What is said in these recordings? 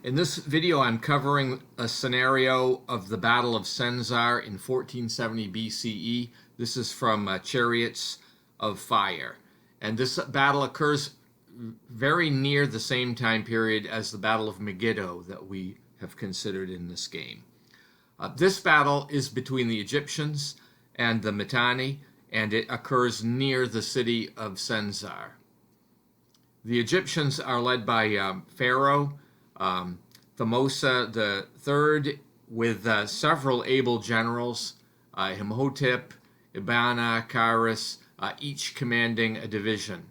In this video, I'm covering a scenario of the Battle of Senzar in 1470 BCE. This is from Chariots of Fire. And this battle occurs very near the same time period as the Battle of Megiddo that we have considered in this game. This battle is between the Egyptians and the Mitanni, and it occurs near the city of Senzar. The Egyptians are led by Pharaoh Thamosa III with several able generals, Imhotep, Ibana, Kharis, each commanding a division.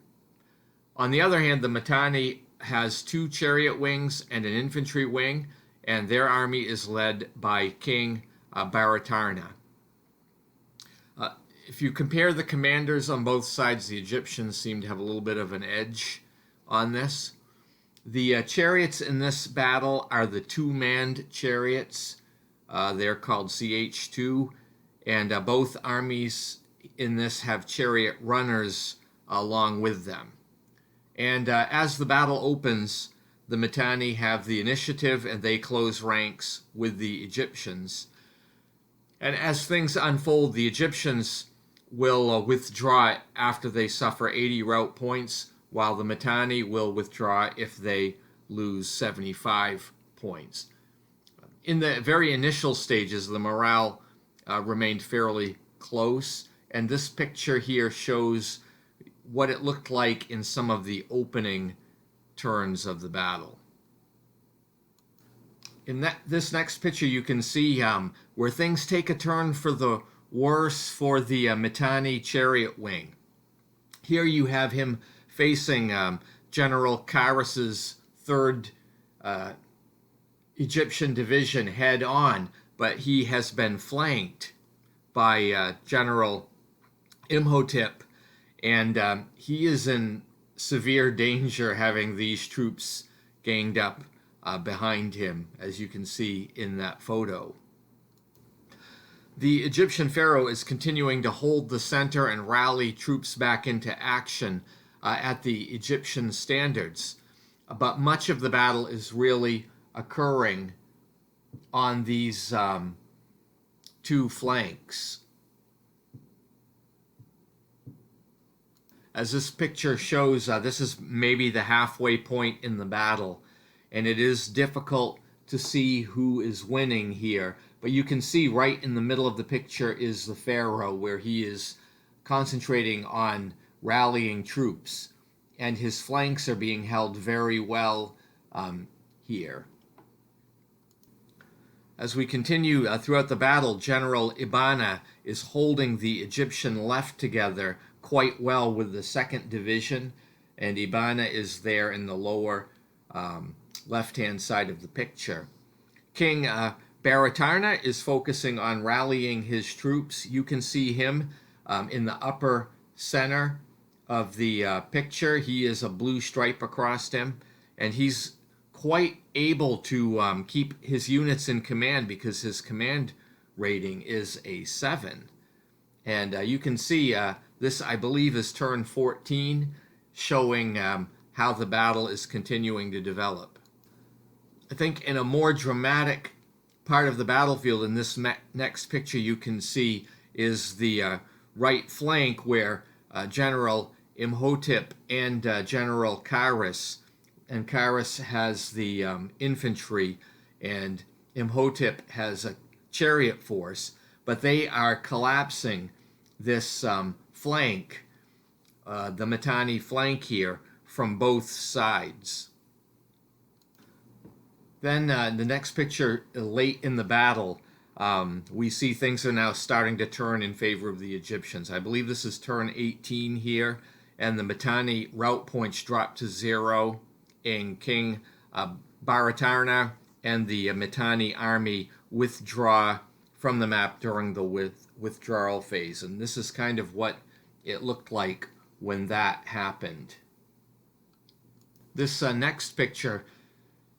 On the other hand, the Mitanni has two chariot wings and an infantry wing, and their army is led by King Baratarna. If you compare the commanders on both sides, the Egyptians seem to have a little bit of an edge on this. The chariots in this battle are the two-manned chariots. They're called CH2, and both armies in this have chariot runners along with them. And as the battle opens, the Mitanni have the initiative and they close ranks with the Egyptians. And as things unfold, the Egyptians will withdraw after they suffer 80 rout points, while the Mitanni will withdraw if they lose 75 points. In the very initial stages, the morale remained fairly close, and this picture here shows what it looked like in some of the opening turns of the battle. In this next picture, you can see where things take a turn for the worse for the Mitanni chariot wing. Here you have him facing General Kharis's 3rd Egyptian division head on, but he has been flanked by General Imhotep, and he is in severe danger having these troops ganged up behind him, as you can see in that photo. The Egyptian pharaoh is continuing to hold the center and rally troops back into action at the Egyptian standards, but much of the battle is really occurring on these two flanks. As this picture shows, this is maybe the halfway point in the battle, and it is difficult to see who is winning here, but you can see right in the middle of the picture is the pharaoh, where he is concentrating on rallying troops, and his flanks are being held very well here. As we continue throughout the battle, General Ibana is holding the Egyptian left together quite well with the 2nd Division, and Ibana is there in the lower left-hand side of the picture. King Baratarna is focusing on rallying his troops. You can see him in the upper center of the picture. He is a blue stripe across him, and he's quite able to keep his units in command because his command rating is a 7. And you can see this, I believe, is turn 14, showing how the battle is continuing to develop. I think in a more dramatic part of the battlefield in this next picture you can see is the right flank, where General Imhotep and General Kharis, and Kharis has the infantry and Imhotep has a chariot force, but they are collapsing this flank, the Mitanni flank here, from both sides. Then the next picture, late in the battle, we see things are now starting to turn in favor of the Egyptians. I believe this is turn 18 here, and the Mitanni rout points drop to 0, and King Baratarna and the Mitanni army withdraw from the map during the withdrawal phase. And this is kind of what it looked like when that happened. This next picture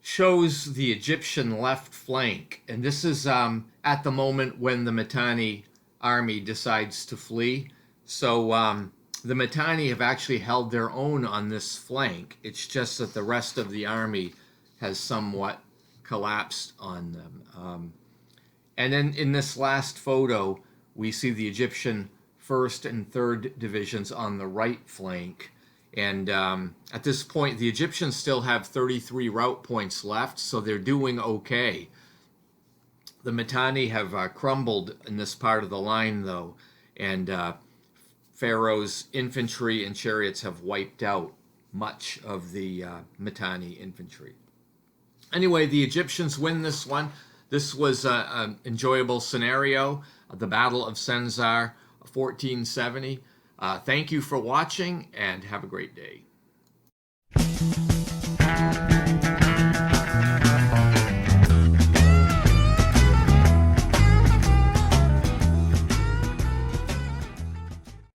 shows the Egyptian left flank, and this is at the moment when the Mitanni army decides to flee. So the Mitanni have actually held their own on this flank. It's just that the rest of the army has somewhat collapsed on them. And then in this last photo, we see the Egyptian 1st and 3rd divisions on the right flank. And at this point, the Egyptians still have 33 route points left, so they're doing okay. The Mitanni have crumbled in this part of the line, though, and Pharaoh's infantry and chariots have wiped out much of the Mitanni infantry. Anyway, the Egyptians win this one. This was an enjoyable scenario, the Battle of Senzar 1470. Thank you for watching, and have a great day.